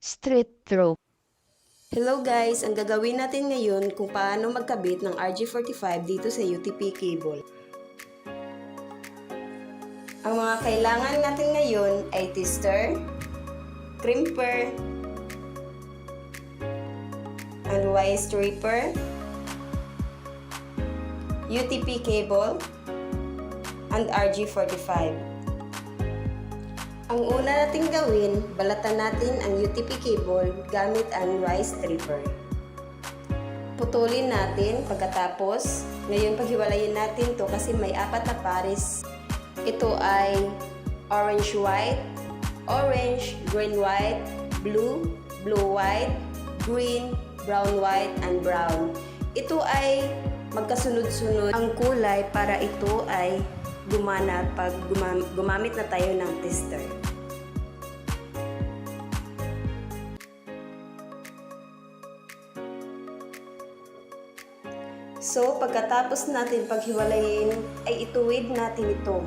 Street throw. Hello guys! Ang gagawin natin ngayon kung paano magkabit ng RG45 dito sa UTP cable. Ang mga kailangan natin ngayon ay tester, crimper, and wire stripper, UTP cable, and RG45. Ang una nating gawin, balatan natin ang UTP cable gamit ang wire stripper. Putulin natin pagkatapos. Ngayon paghiwalayin natin to kasi may apat na pares. Ito ay orange-white, orange, green-white, blue, blue-white, green, brown-white, and brown. Ito ay magkasunod-sunod ang kulay para ito ay gumana pag gumamit na tayo ng tester. So, pagkatapos natin paghiwalayin, ay ituwid natin ito.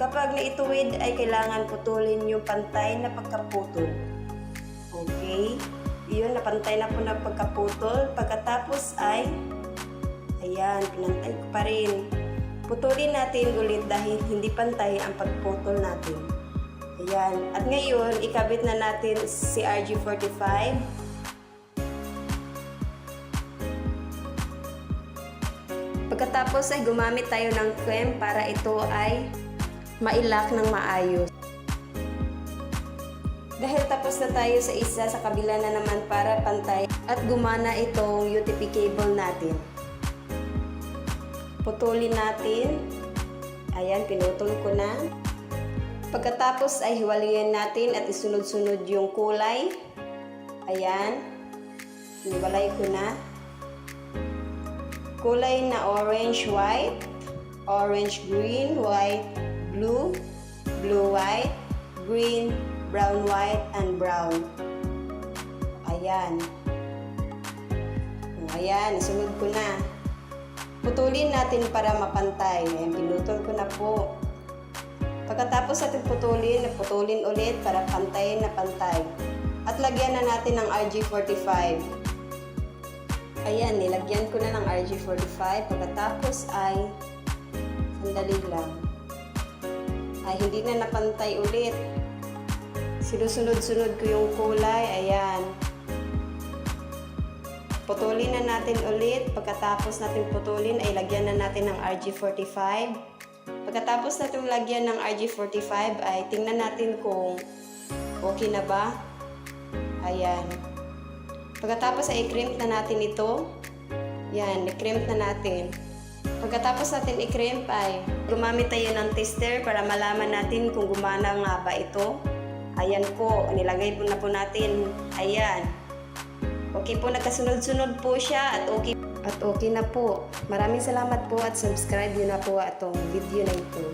Kapag naituwid, ay kailangan putulin yung pantay na pagkaputol. Okay? Yun, napantay na po na pagkaputol. Pagkatapos ay, ayan, pinantay ko pa rin. Putulin natin ulit dahil hindi pantay ang pagputol natin. Ayan. At ngayon, ikabit na natin si RG45. Pagkatapos ay gumamit tayo ng clamp para ito ay mailak ng maayos. Dahil tapos na tayo sa isa, sa kabila na naman para pantay at gumana itong UTP cable natin. Putulin natin. Ayan, pinutol ko na. Pagkatapos ay hiwalayin natin at isunod-sunod yung kulay. Ayan. Hiwalay ko na. Kulay na orange-white, orange-green, white, blue, blue-white, green, brown-white, and brown. Ayan. Ayan, isunod ko na. Putulin natin para mapantay. Ayan, pinutol ko na po. Pagkatapos natin putulin ulit para pantay na pantay. At lagyan na natin ng RG45. Ayan, nilagyan ko na ng RG45. Pagkatapos ay, sandali lang. Ay, hindi na napantay ulit. Sinusunod-sunod ko yung kulay. Ayan. Putulin na natin ulit. Pagkatapos natin putulin ay lagyan na natin ng RG45. Pagkatapos natin lagyan ng RG45 ay tingnan natin kung okay na ba. Ayan. Pagkatapos ay i-crimp na natin ito. Yan, i-crimp na natin. Pagkatapos natin i-crimp ay gumamit tayo ng tester para malaman natin kung gumana nga ba ito. Ayan po, nilagay po na po natin. Ayan. Okay po, nagkasunod-sunod po siya at okay na po. Maraming salamat po at subscribe nyo na po itong video na ito.